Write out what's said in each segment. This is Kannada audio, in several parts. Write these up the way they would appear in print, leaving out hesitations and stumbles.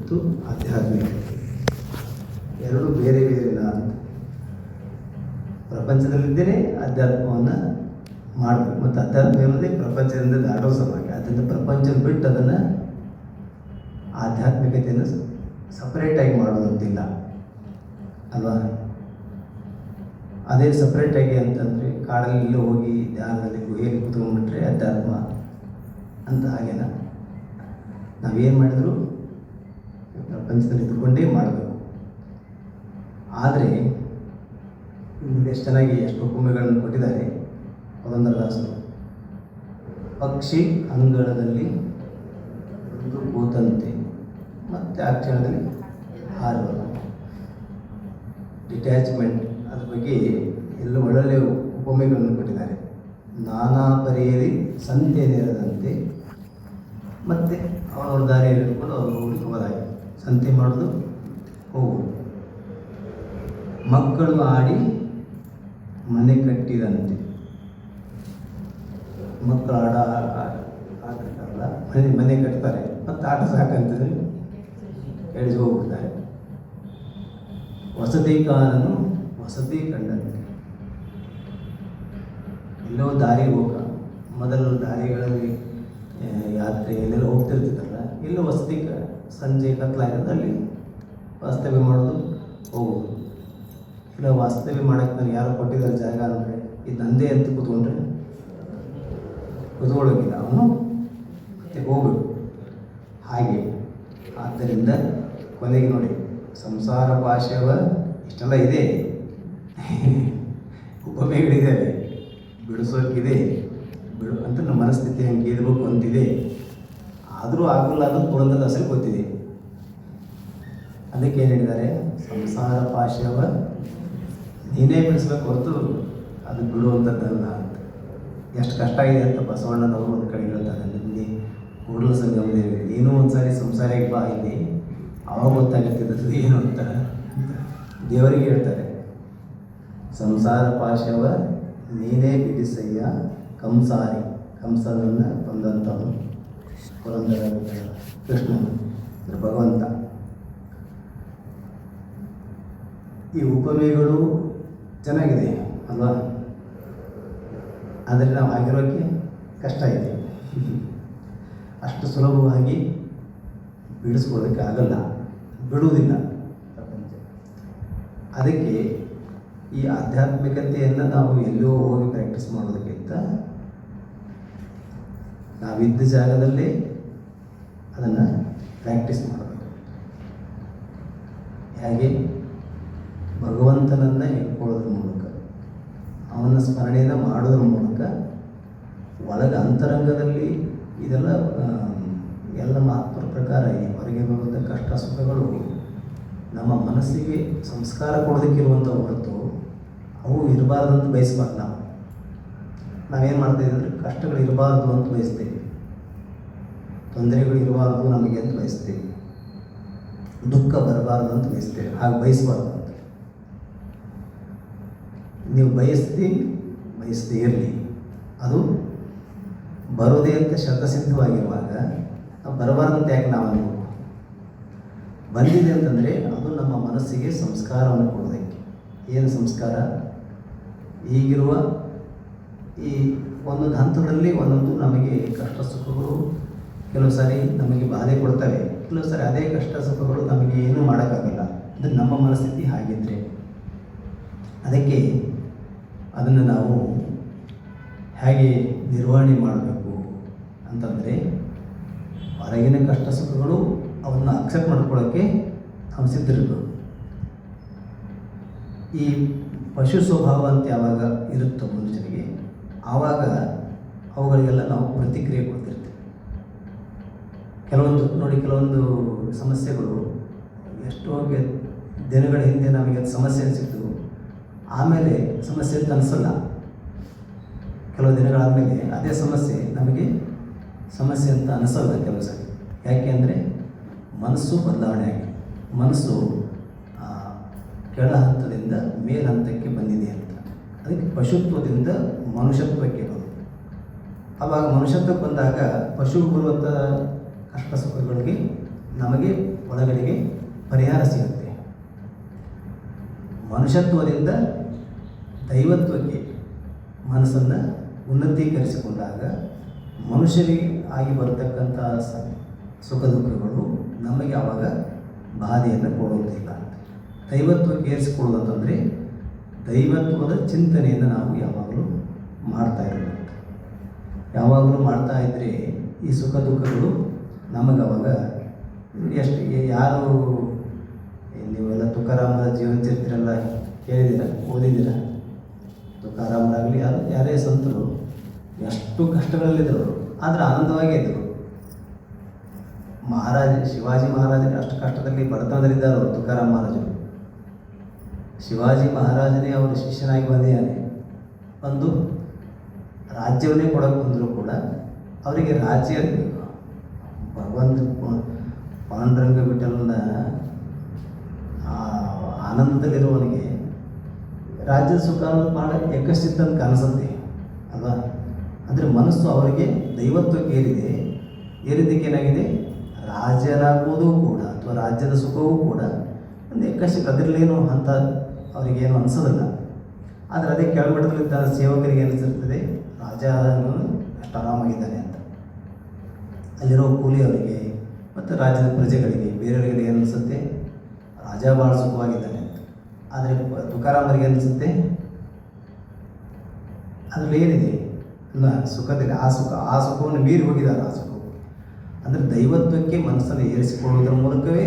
ಮತ್ತು ಆಧ್ಯಾತ್ಮಿಕತೆ ಎರಡೂ ಬೇರೆ ಬೇರೆನಾ ಅಂತ. ಪ್ರಪಂಚದಲ್ಲಿದ್ದೇನೆ ಅಧ್ಯಾತ್ಮವನ್ನು ಮಾಡಬೇಕು ಮತ್ತು ಅಧ್ಯಾತ್ಮ ಇರೋದೇ ಪ್ರಪಂಚದಿಂದ ದಾಟೋ ಸಲುವಾಗಿ. ಅದರಿಂದ ಪ್ರಪಂಚ ಬಿಟ್ಟು ಅದನ್ನು ಆಧ್ಯಾತ್ಮಿಕತೆಯನ್ನು ಸಪ್ರೇಟಾಗಿ ಮಾಡೋದಂತಿಲ್ಲ ಅಲ್ವಾ. ಅದೇ ಸಪ್ರೇಟಾಗಿ ಅಂತಂದರೆ ಕಾಡಲ್ಲಿ ಹೋಗಿ ಧ್ಯಾನದಲ್ಲಿ ಗುಹೆಯಲ್ಲಿ ಕೂತ್ಕೊಂಡ್ಬಿಟ್ರೆ ಅಧ್ಯಾತ್ಮ ಅಂತ ಹಾಗೇನ. ನಾವೇನು ಮಾಡಿದರೂ ಪ್ರಪಂಚದಲ್ಲಿ ಇದ್ದುಕೊಂಡೇ ಮಾಡಬೇಕು. ಆದರೆ ಎಷ್ಟು ಚೆನ್ನಾಗಿ ಎಷ್ಟು ಉಪಮೆಗಳನ್ನು ಕೊಟ್ಟಿದ್ದಾರೆ ಪುರಂದರದಾಸರು. ಪಕ್ಷಿ ಅಂಗಳದಲ್ಲಿ ಒಂದು ಕೂತಂತೆ ಮತ್ತು ಆ ಕ್ಷಣದಲ್ಲಿ ಹಾರುವುದು. ಡಿಟ್ಯಾಚ್ಮೆಂಟ್ ಅದ್ರ ಬಗ್ಗೆ ಎಲ್ಲ ಒಳ್ಳೊಳ್ಳೆಯ ಉಪಮೆಗಳನ್ನು ಕೊಟ್ಟಿದ್ದಾರೆ. ನಾನಾ ಪರಿಯಲ್ಲಿ ಸಂತೆ ನೆರೆದಂತೆ ಮತ್ತು ಅವ್ರ ದಾರಿಯಲ್ಲಿ ಹಿಡ್ಕೊಂಡು ಅವ್ರು ಹೋಗೋದಾಗಿ ಸಂತೆ ಮಾಡೋದು ಹೋಗುವುದು. ಮಕ್ಕಳು ಆಡಿ ಮನೆ ಕಟ್ಟಿದಂತೆ. ಮಕ್ಕಳು ಆಟಲ್ಲ ಮನೆ ಕಟ್ತಾರೆ ಮತ್ತು ಆಟ ಸಾಕಂತಂದರೆ ಎಳೆದು ಹೋಗ್ಬಿಡ್ತಾರೆ. ವಸತಿಕಾರನು ವಸತಿ ಕಂಡಂತೆ. ಎಲ್ಲೋ ದಾರಿ ಹೋಗ ಮೊದಲು ದಾರಿಗಳಲ್ಲಿ ಯಾತ್ರೆ ಎಲ್ಲೆಲ್ಲ ಹೋಗ್ತಿರ್ತಿದ್ದಲ್ಲ, ಎಲ್ಲೋ ವಸತಿ ಸಂಜೆ ಕತ್ಲಾಗಿರೋದು ಅಲ್ಲಿ ವಾಸ್ತವ್ಯ ಮಾಡೋದು ಹೋಗೋದು. ಇಲ್ಲ ವಾಸ್ತವ್ಯ ಮಾಡೋಕ್ಕೆ ನಾನು ಯಾರು ಕೊಟ್ಟಿದ್ದಾರೆ ಜಾಗ ಅಂದರೆ ಇದು ನಂದೇ ಅಂತ ಕೂತ್ಕೊಳ್ಳೋಕ್ಕಿಲ್ಲ, ಅವನು ಮತ್ತೆ ಹೋಗಬೇಕು ಹಾಗೆ. ಆದ್ದರಿಂದ ಕೊನೆಗೆ ನೋಡಿ, ಸಂಸಾರ ಪಾಶವ ಇಷ್ಟೆಲ್ಲ ಇದೆ, ಉಪಮೆಗಳಿದ್ದಾವೆ, ಬಿಡಿಸೋಕ್ಕಿದೆ, ಅಂತ ನಮ್ಮ ಮನಸ್ಥಿತಿ ಹಂಗೆ ಇರಬೇಕು ಅಂತಿದೆ. ಆದರೂ ಆಗಲ್ಲ ಅನ್ನೋದು ಪುರಂದರದಾಸರಿಗೆ ಗೊತ್ತಿದೆ. ಅದಕ್ಕೆ ಏನು ಹೇಳಿದ್ದಾರೆ, ಸಂಸಾರ ಪಾಶವ ನೀನೇ ಬಿಡಿಸ್ಬೇಕು ಹೊರತು ಅದು ಬಿಡುವಂಥದ್ದಲ್ಲ ಅಂತ. ಎಷ್ಟು ಕಷ್ಟ ಇದೆ ಅಂತ ಬಸವಣ್ಣನವರು ಒಂದು ಕಡೆ ಹೇಳ್ತಾರೆ. ನಿಮಗೆ ಕೂಡಲ ಸಂಗಮದೇವಿ ನೀನು ಒಂದು ಸಾರಿ ಸಂಸಾರಕ್ಕೆ ಬಾ ಇಲ್ಲಿ, ಅವಾಗ ಗೊತ್ತಾಗುತ್ತಿದ್ದದ್ದು ಏನು ಅಂತ ದೇವರಿಗೆ ಹೇಳ್ತಾರೆ. ಸಂಸಾರ ಪಾಶವ ನೀನೇ ಬಿಡಿಸಯ್ಯ ಕಂಸಾರಿ. ಕಂಸನನ್ನು ಕೊಂದಂಥವನು ಪುರಂದರ ಕೃಷ್ಣನು, ಭಗವಂತ. ಈ ಉಪಮೆಗಳು ಚೆನ್ನಾಗಿದೆ ಅಲ್ವಾ, ಆದರೆ ನಾವು ಆಗಿರೋಕ್ಕೆ ಕಷ್ಟ ಇದೆ. ಅಷ್ಟು ಸುಲಭವಾಗಿ ಬಿಡಿಸ್ಕೊಳ್ಳೋಕ್ಕೆ ಆಗಲ್ಲ, ಬಿಡುವುದಿಲ್ಲ ಪ್ರಪಂಚ. ಅದಕ್ಕೆ ಈ ಆಧ್ಯಾತ್ಮಿಕತೆಯನ್ನು ನಾವು ಎಲ್ಲೋ ಹೋಗಿ ಪ್ರಾಕ್ಟೀಸ್ ಮಾಡೋದಕ್ಕಿಂತ ನಾವಿದ್ದ ಜಾಗದಲ್ಲೇ ಅದನ್ನು ಪ್ರಾಕ್ಟೀಸ್ ಮಾಡಬೇಕು. ಹೇಗೆ ಭಗವಂತನನ್ನು ಹೇಳ್ಕೊಳ್ಳೋದ್ರ ಮೂಲಕ, ಅವನ ಸ್ಮರಣೆಯನ್ನು ಮಾಡೋದ್ರ ಮೂಲಕ ಒಳಗೆ ಅಂತರಂಗದಲ್ಲಿ ಇದೆಲ್ಲ ಎಲ್ಲ ಮಹಾತ್ಮರ ಪ್ರಕಾರ ಈ ಹೊರಗೆ ಬರುವಂಥ ಕಷ್ಟ ಸುಖಗಳು ನಮ್ಮ ಮನಸ್ಸಿಗೆ ಸಂಸ್ಕಾರ ಕೊಡೋದಕ್ಕಿರುವಂಥ ಹೊರತು ಅವು ಇರಬಾರ್ದು ಅಂತ ಬಯಸ್ಬಾರ್ದು. ನಾವೇನು ಮಾಡ್ತಾಯಿದ್ದೀವಿ ಅಂದರೆ ಕಷ್ಟಗಳು ಇರಬಾರ್ದು ಅಂತ ಬಯಸ್ತೇವೆ, ತೊಂದರೆಗಳು ಇರಬಾರ್ದು ನಮಗೆ ಅಂತ ಬಯಸ್ತೇವೆ, ದುಃಖ ಬರಬಾರ್ದು ಅಂತ ಬಯಸ್ತೇವೆ. ಹಾಗೆ ಬಯಸಬಾರ್ದು ಅಂತ. ನೀವು ಬಯಸದೇ ಇರಲಿ, ಅದು ಬರೋದೇ ಅಂತ ಶತಸಿದ್ಧವಾಗಿರುವಾಗ ಬರಬಾರ್ದಂತ ಯಾಕೆ ನಾವು ಅನ್ಬೋದು. ಬಂದಿದೆ ಅಂತಂದರೆ ಅದು ನಮ್ಮ ಮನಸ್ಸಿಗೆ ಸಂಸ್ಕಾರವನ್ನು ಕೊಡೋದಕ್ಕೆ. ಏನು ಸಂಸ್ಕಾರ? ಈಗಿರುವ ಈ ಒಂದೊಂದು ಹಂತದಲ್ಲಿ ಒಂದೊಂದು ನಮಗೆ ಕಷ್ಟ ಸುಖಗಳು ಕೆಲವು ಸಾರಿ ನಮಗೆ ಬಾಧೆ ಕೊಡ್ತವೆ, ಕೆಲವು ಸಾರಿ ಅದೇ ಕಷ್ಟ ಸುಖಗಳು ನಮಗೆ ಏನೂ ಮಾಡೋಕ್ಕಾಗಲ್ಲ. ಅಂದರೆ ನಮ್ಮ ಮನಸ್ಥಿತಿ ಹಾಗಿದ್ದರೆ ಅದಕ್ಕೆ ಅದನ್ನು ನಾವು ಹೇಗೆ ನಿರ್ವಹಣೆ ಮಾಡಬೇಕು ಅಂತಂದರೆ, ಹೊರಗಿನ ಕಷ್ಟ ಸುಖಗಳು ಅವನ್ನು ಅಕ್ಸೆಪ್ಟ್ ಮಾಡ್ಕೊಳ್ಳೋಕ್ಕೆ ನಾವು ಸಿದ್ಧರಿರ್ಬೇಕು. ಈ ಪಶು ಸ್ವಭಾವ ಅಂತ ಯಾವಾಗ ಇರುತ್ತೋ ಮನುಷ್ಯನಿಗೆ, ಆವಾಗ ಅವುಗಳಿಗೆಲ್ಲ ನಾವು ಪ್ರತಿಕ್ರಿಯೆ ಕೊಡ್ತಿರ್ತೀವಿ. ಕೆಲವೊಂದು ಸಮಸ್ಯೆಗಳು ಎಷ್ಟೋ ದಿನಗಳ ಹಿಂದೆ ನಮಗೆ ಅದು ಸಮಸ್ಯೆ ಅನಿಸಿತ್ತು, ಆಮೇಲೆ ಸಮಸ್ಯೆ ಅಂತ ಅನಿಸಲ್ಲ. ಕೆಲವು ದಿನಗಳಾದಮೇಲೆ ಅದೇ ಸಮಸ್ಯೆ ನಮಗೆ ಸಮಸ್ಯೆ ಅಂತ ಅನಿಸಲ್ಲ ಕೆಲವು ಸರಿ. ಯಾಕೆ ಅಂದರೆ ಮನಸ್ಸು ಬದಲಾವಣೆ ಆಗಿದೆ. ಮನಸ್ಸು ಕೆಳ ಹಂತದಿಂದ ಮೇಲ್ ಹಂತಕ್ಕೆ ಬಂದಿದೆ ಅಂತ. ಅದಕ್ಕೆ ಪಶುತ್ವದಿಂದ ಮನುಷ್ಯತ್ವಕ್ಕೆ ಬರೋದು. ಆವಾಗ ಮನುಷ್ಯತ್ವಕ್ಕೆ ಬಂದಾಗ ಪಶು ಬರುವಂಥ ಕಷ್ಟ ಸುಖಗಳಿಗೆ ನಮಗೆ ಒಳಗಡೆಗೆ ಪರಿಹಾರ ಸಿಗುತ್ತೆ. ಮನುಷ್ಯತ್ವದಿಂದ ದೈವತ್ವಕ್ಕೆ ಮನಸ್ಸನ್ನು ಉನ್ನತೀಕರಿಸಿಕೊಂಡಾಗ ಮನುಷ್ಯರಿಗೆ ಆಗಿ ಬರತಕ್ಕಂಥ ಸುಖ ದುಃಖಗಳು ನಮಗೆ ಆವಾಗ ಬಾಧೆಯನ್ನು ಕೊಡುವುದಿಲ್ಲ. ದೈವತ್ವಕ್ಕೆ ಏರಿಸಿಕೊಳ್ಳೋದಂತಂದರೆ ದೈವತ್ವದ ಚಿಂತನೆಯನ್ನು ನಾವು ಯಾವಾಗಲೂ ಮಾಡ್ತಾ ಇರಬೇಕು. ಯಾವಾಗಲೂ ಮಾಡ್ತಾ ಇದ್ದರೆ ಈ ಸುಖ ದುಃಖಗಳು ನಮಗೆ ಅವಾಗ ಎಷ್ಟು ಯಾರು ನೀವೆಲ್ಲ ತುಕಾರಾಮರ ಜೀವನ ಚರಿತ್ರೆಲ್ಲ ಕೇಳಿದ್ದೀರ, ಓದಿದ್ದೀರ? ತುಕಾರಾಮರಾಗಲಿ ಯಾರೇ ಸಂತರು ಎಷ್ಟು ಕಷ್ಟಗಳಲ್ಲಿದ್ದರು, ಆದರೆ ಆನಂದವಾಗೇ ಇದ್ದರು. ಶಿವಾಜಿ ಮಹಾರಾಜರು ಅಷ್ಟು ಕಷ್ಟದಲ್ಲಿ ಬಡತನದಲ್ಲಿದ್ದಾರೋ ತುಕಾರಾಮ್ ಮಹಾರಾಜರು. ಶಿವಾಜಿ ಮಹಾರಾಜನೇ ಅವರ ಶಿಷ್ಯನಾಗಿ ಬಂದಿದ್ದಾನೆ. ಒಂದು ರಾಜ್ಯವನ್ನೇ ಕೊಡೋಕೆ ಬಂದರೂ ಕೂಡ ಅವರಿಗೆ ರಾಜ್ಯ ಭಗವಂತ ಪಾಂಡುರಂಗ ವಿಠಲನ ಆನಂದದಲ್ಲಿರುವವನಿಗೆ ರಾಜ್ಯದ ಸುಖ ಅನ್ನೋದು ಭಾಳ ಯಕಶ್ಚಿತ್ ಅಂತ ಕಾಣಿಸುತ್ತೆ ಅಲ್ವಾ? ಅಂದರೆ ಮನಸ್ಸು ಅವರಿಗೆ ದೈವತ್ವಕ್ಕೆ ಏರಿದ್ದಕ್ಕೆ ಏನಾಗಿದೆ, ರಾಜ್ಯನಾಗುವುದೂ ಕೂಡ ಅಥವಾ ರಾಜ್ಯದ ಸುಖವೂ ಕೂಡ ಒಂದು ಯಕಶ್ಚಿತ್, ಅದರಲ್ಲೇನು ಅಂತ ಅವರಿಗೇನು ಅನಿಸೋದಿಲ್ಲ. ಆದರೆ ಅದೇ ಕೆಳಮಟ್ಟದಲ್ಲಿದ್ದ ಸೇವಕರಿಗೆ ಅನಿಸಿರ್ತದೆ ರಾಜ ಅಷ್ಟು ಆರಾಮಾಗಿದ್ದಾನೆ ಅಂತ. ಅಲ್ಲಿರೋ ಕೂಲಿಯವರಿಗೆ ಮತ್ತು ರಾಜ್ಯದ ಪ್ರಜೆಗಳಿಗೆ ಬೇರೆಯವರಿಗೆ ಏನು ಅನಿಸುತ್ತೆ, ರಾಜ ಭಾಳ ಸುಖವಾಗಿದ್ದಾನೆ ಅಂತ. ಆದರೆ ತುಕಾರಾಮರಿಗೆ ಅನಿಸುತ್ತೆ ಅದರಲ್ಲಿ ಏನಿದೆ ಅಲ್ಲ, ಸುಖದಲ್ಲಿ ಆ ಸುಖವನ್ನು ಮೀರಿ ಹೋಗಿದ್ದಾರೆ. ಆ ಸುಖ ಅಂದರೆ ದೈವತ್ವಕ್ಕೆ ಮನಸ್ಸನ್ನು ಏರಿಸಿಕೊಳ್ಳುವುದರ ಮೂಲಕವೇ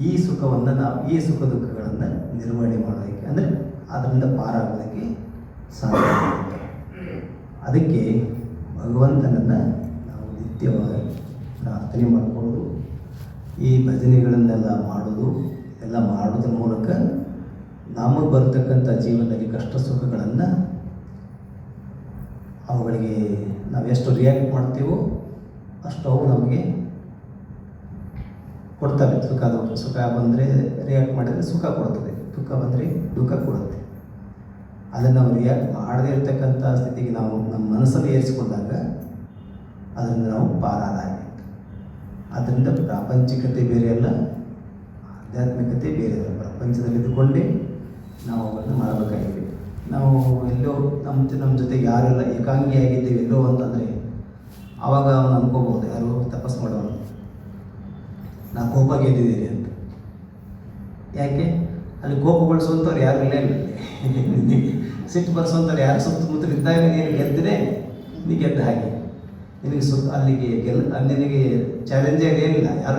ಈ ಸುಖವನ್ನು ನಾವು ಈ ಸುಖ ದುಃಖಗಳನ್ನು ನಿರ್ವಹಣೆ ಮಾಡೋದಕ್ಕೆ, ಅಂದರೆ ಅದರಿಂದ ಪಾರಾಗೋದಕ್ಕೆ ಸಾಧ್ಯ. ಅದಕ್ಕೆ ಭಗವಂತನನ್ನು ನಾವು ನಿತ್ಯವಾಗಿ ಪ್ರಾರ್ಥನೆ ಮಾಡಿಕೊಳ್ಳೋದು, ಈ ಭಜನೆಗಳನ್ನೆಲ್ಲ ಮಾಡೋದು, ಎಲ್ಲ ಮಾಡೋದ್ರ ಮೂಲಕ ನಮಗೆ ಬರ್ತಕ್ಕಂಥ ಜೀವನದಲ್ಲಿ ಕಷ್ಟ ಸುಖಗಳನ್ನು ಅವುಗಳಿಗೆ ನಾವು ಎಷ್ಟು ರಿಯಾಕ್ಟ್ ಮಾಡ್ತೀವೋ ಅಷ್ಟು ಅವು ನಮಗೆ ಕೊಡ್ತವೆ. ಸುಖ ಬಂದರೆ ರಿಯಾಕ್ಟ್ ಮಾಡಿದರೆ ಸುಖ ಕೊಡ್ತದೆ, ದುಃಖ ಬಂದರೆ ದುಃಖ ಕೊಡುತ್ತೆ. ಅದನ್ನು ನಾವು ರಿಯಾಕ್ಟ್ ಮಾಡದೇ ಇರತಕ್ಕಂಥ ಸ್ಥಿತಿಗೆ ನಾವು ನಮ್ಮ ಮನಸ್ಸಲ್ಲಿ ಏರಿಸಿಕೊಂಡಾಗ ಅದರಿಂದ ನಾವು ಪಾರಾದಾಗೆ. ಆದ್ದರಿಂದ ಪ್ರಾಪಂಚಿಕತೆ ಬೇರೆ ಅಲ್ಲ, ಆಧ್ಯಾತ್ಮಿಕತೆ ಬೇರೆ ಅಲ್ಲ. ಪ್ರಪಂಚದಲ್ಲಿ ಇದ್ದುಕೊಂಡೇ ನಾವು ಅವನ್ನು ಮಾಡಬೇಕಾಗಿದೆ. ನಾವು ಎಲ್ಲೋ ನಮ್ಮ ಜೊತೆಗೆ ಯಾರೆಲ್ಲ ಏಕಾಂಗಿಯಾಗಿದ್ದೇವೆ ಎಲ್ಲೋ ಅಂತಂದರೆ ಆವಾಗ ಅವನು ಅನ್ಕೋಬೋದು, ಯಾರು ತಪಸ್ಸು ಮಾಡೋನು, ನಾ ಕೋಪ ಗೆದ್ದಿದ್ದೀನಿ ಅಂತ. ಯಾಕೆ ಅಲ್ಲಿ ಕೋಪಗೊಳಿಸುವಂಥವ್ರು ಯಾರು ಇಲ್ಲ, ಸಿಟ್ಟು ಬರ್ಸುವಂಥವ್ರು ಯಾರು ಸುತ್ತಮುತ್ತಲು ಇದ್ದಾಗ ನೀನು ಗೆದ್ದರೆ ನೀ ಗೆದ್ದ ಹಾಗೆ. ನಿನಗೆ ಅಲ್ಲಿಗೆ ನಿನಗೆ ಚಾಲೆಂಜೇ ಏನಿಲ್ಲ, ಯಾರು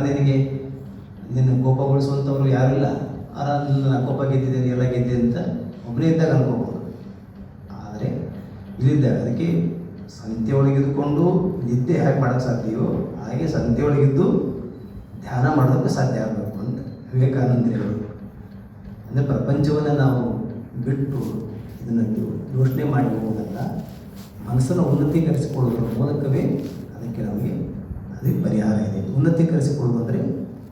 ನಿನ್ನ ಕೋಪಗೊಳಿಸುವಂಥವ್ರು ಯಾರಿಲ್ಲ. ನಾ ಕೋಪ ಗೆದ್ದಿದ್ದೀನಿ, ಎಲ್ಲ ಗೆದ್ದೆ ಅಂತ ಒಬ್ಬನೇ ಇದ್ದಾಗ ಅನ್ಕೋಬೋದು. ಆದರೆ ಇಲ್ಲಿದ್ದಾಗ ಅದಕ್ಕೆ ಸಂತೆ ಒಳಗಿದ್ದುಕೊಂಡು ನಿದ್ದೆ ಹೇಗೆ ಮಾಡೋಕ್ಕೆ ಸಾಧ್ಯವೋ ಹಾಗೆ ಸಂತೆ ಒಳಗಿದ್ದು ಧ್ಯಾನ ಮಾಡೋದಕ್ಕೆ ಸಾಧ್ಯ ಆಗಬೇಕು ಅಂತ ವಿವೇಕಾನಂದರು ಹೇಳೋದು. ಅಂದರೆ ಪ್ರಪಂಚವನ್ನು ನಾವು ಬಿಟ್ಟು ಇದನ್ನು ಯೋಚನೆ ಮಾಡಿ ಹೋಗೋದಲ್ಲ, ಮನಸ್ಸನ್ನು ಉನ್ನತೀಕರಿಸಿಕೊಳ್ಳೋದ್ರ ಮೂಲಕವೇ ಅದಕ್ಕೆ ನಮಗೆ ಅದಕ್ಕೆ ಪರಿಹಾರ ಇದೆ. ಉನ್ನತೀಕರಿಸಿಕೊಳ್ಳೋದು ಅಂದರೆ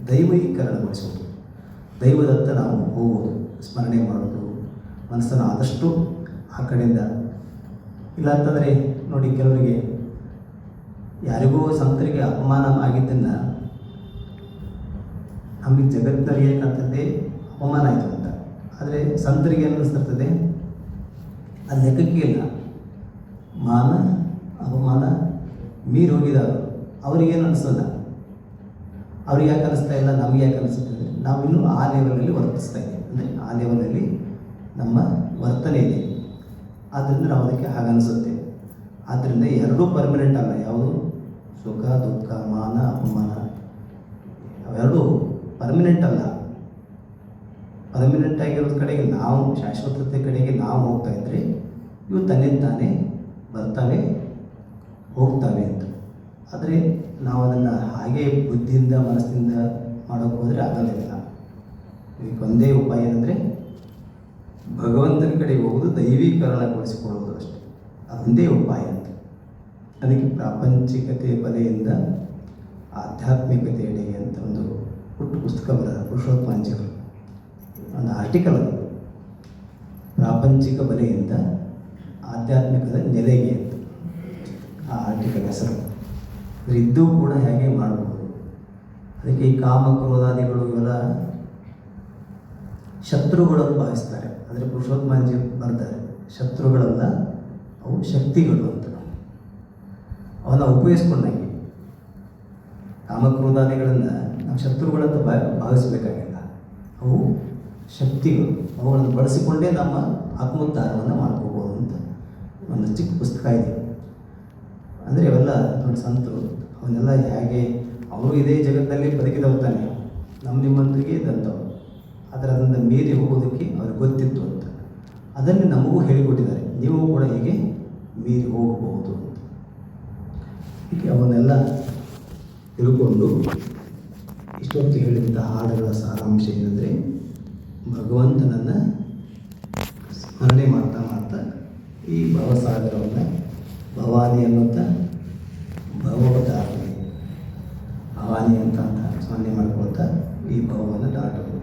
ದೈವೀಕರಣಗೊಳಿಸುವುದು, ದೈವದತ್ತ ನಾವು ಹೋಗೋದು, ಸ್ಮರಣೆ ಮಾಡೋದು, ಮನಸ್ಸನ್ನು ಆದಷ್ಟು ಆ ಕಡೆಯಿಂದ. ಇಲ್ಲ ಅಂತಂದರೆ ನೋಡಿ, ಕೆಲವರಿಗೆ ಯಾರಿಗೂ ಸಂತರಿಗೆ ಅಪಮಾನ ಆಗಿದ್ದನ್ನು ನಮಗೆ ಜಗತ್ತಿನರಿಗೆ ಏನಾಗ್ತದೆ, ಅಪಮಾನ ಆಯಿತು ಅಂತ. ಆದರೆ ಸಂತರಿಗೆ ಏನು ಅನ್ನಿಸ್ತಿರ್ತದೆ, ಅದು ಲೆಕ್ಕಕ್ಕೆ ಇಲ್ಲ. ಮಾನ ಅಪಮಾನ ಮೀರಿ ಹೋಗಿದ್ದಾರೆ, ಅವ್ರಿಗೇನು ಅನಿಸಲ್ಲ. ಅವ್ರಿಗೆ ಯಾಕೆ ಅನ್ನಿಸ್ತಾ ಇಲ್ಲ, ನಮಗೆ ಯಾಕೆ ಅನಿಸುತ್ತದೆ, ನಾವು ಇನ್ನೂ ಆ ಲೆವೆಲಲ್ಲಿ ವರ್ತಿಸ್ತಾ ಇದ್ದೀವಿ. ಅಂದರೆ ಆ ಲೆವೆಲಲ್ಲಿ ನಮ್ಮ ವರ್ತನೆ ಇದೆ, ಆದ್ದರಿಂದ ನಾವು ಅದಕ್ಕೆ ಹಾಗನ್ನಿಸುತ್ತೆ. ಆದ್ದರಿಂದ ಎರಡೂ ಪರ್ಮನೆಂಟ್ ಅಲ್ಲ. ಯಾವುದು ಸುಖ ದುಃಖ ಮಾನ ಅಪಮಾನ ಅವೆರಡೂ ಪರ್ಮನೆಂಟ್ ಅಲ್ಲ. ಪರ್ಮನೆಂಟ್ ಆಗಿರೋದ್ರ ಕಡೆಗೆ ನಾವು ಶಾಶ್ವತತೆ ಕಡೆಗೆ ನಾವು ಹೋಗ್ತಾ ಇದ್ದರೆ ಇವು ತನ್ನಿಂದಾನೇ ಬರ್ತಾವೆ ಹೋಗ್ತವೆ ಅಂತ. ಆದರೆ ನಾವು ಅದನ್ನು ಹಾಗೆ ಬುದ್ಧಿಯಿಂದ ಮನಸ್ಸಿನಿಂದ ಮಾಡೋಕ್ಕೆ ಹೋದರೆ ಆಗೋದಿಲ್ಲ. ಇದಕ್ಕೆ ಒಂದೇ ಉಪಾಯ ಏನಂದರೆ ಭಗವಂತನ ಕಡೆಗೆ ಹೋಗೋದು, ದೈವೀಕರಣಗೊಳಿಸಿಕೊಳ್ಳೋದು ಅಷ್ಟೇ. ಅದೊಂದೇ ಉಪಾಯ ಅಂತ. ಅದಕ್ಕೆ ಪ್ರಾಪಂಚಿಕತೆ ಬಲೆಯಿಂದ ಆಧ್ಯಾತ್ಮಿಕತೆಯೆಡೆಗೆ ಅಂತ ಒಂದು ಪುಟ್ಟ ಪುಸ್ತಕ ಬರೆದ ಪುರುಷೋತ್ತಮಾಂಜಿಗಳು, ಒಂದು ಆರ್ಟಿಕಲ್ ಅದು. ಪ್ರಾಪಂಚಿಕ ಬಲೆಯಿಂದ ಆಧ್ಯಾತ್ಮಿಕದ ನೆಲೆಗೆ ಅಂತ ಆ ಆರ್ಟಿಕಲ್ ಹೆಸರು. ಇದ್ದೂ ಕೂಡ ಹೇಗೆ ಮಾಡ್ಬೋದು ಅದಕ್ಕೆ ಈ ಕಾಮ ಕ್ರೋಧಾದಿಗಳು ಇವೆಲ್ಲ ಶತ್ರುಗಳನ್ನು ಭಾವಿಸ್ತಾರೆ. ಆದರೆ ಪುರುಷೋತ್ತಮಜಿ ಬರ್ತಾರೆ, ಶತ್ರುಗಳಲ್ಲ, ಅವು ಶಕ್ತಿಗಳು ಅಂತ. ಅವನ್ನ ಉಪಯೋಗಿಸ್ಕೊಂಡಂಗೆ ಕಾಮಕ್ರೋಧಾದಿಗಳನ್ನು ನಾವು ಶತ್ರುಗಳಂತ ಭಾವಿಸಬೇಕಾಗಿಲ್ಲ. ಅವು ಶಕ್ತಿಗಳು, ಅವುಗಳನ್ನು ಬಳಸಿಕೊಂಡೇ ನಮ್ಮ ಆತ್ಮೋದ್ಧಾರವನ್ನು ಮಾಡ್ಕೋಬೋದು ಅಂತ ಒಂದು ಚಿಕ್ಕ ಪುಸ್ತಕ ಇದೆ. ಅಂದರೆ ಅವೆಲ್ಲ ನೋಡಿ ಸಂತರು ಅವನ್ನೆಲ್ಲ ಹೇಗೆ ಅವರು ಇದೇ ಜಗತ್ತಿನಲ್ಲಿ ಬದುಕಿದವ್ರು ತಾನೆ, ನಿಮ್ಮಂತರಿಗೆ ಇದ್ದಂಥವ್ರು. ಆದರೆ ಅದನ್ನು ಮೀರಿ ಹೋಗೋದಕ್ಕೆ ಅವ್ರಿಗೆ ಗೊತ್ತಿತ್ತು ಅಂತ ಅದನ್ನೇ ನಮಗೂ ಹೇಳಿಕೊಟ್ಟಿದ್ದಾರೆ. ನೀವು ಕೂಡ ಹೀಗೆ ಮೀರಿ ಹೋಗಬಹುದು ಅಂತ. ಹೀಗೆ ಅವನ್ನೆಲ್ಲ ತಿಳ್ಕೊಂಡು ಇಷ್ಟೊತ್ತು ಹೇಳಿದಂಥ ಹಾಡುಗಳ ಸಾರಾಂಶ ಏನಂದರೆ, ಭಗವಂತನನ್ನು ಸ್ಮರಣೆ ಮಾಡ್ತಾ ಮಾಡ್ತಾ ಈ ಭವಸಾಗರವನ್ನು ಭವಾನಿ ಅನ್ನುತ್ತ ಭವದಾರಿ ಭವಾನಿ ಅಂತ ಸ್ಮರಣೆ ಮಾಡ್ಕೊಳ್ತಾ ಈ ಭವವನ್ನು ದಾಟಬಹುದು.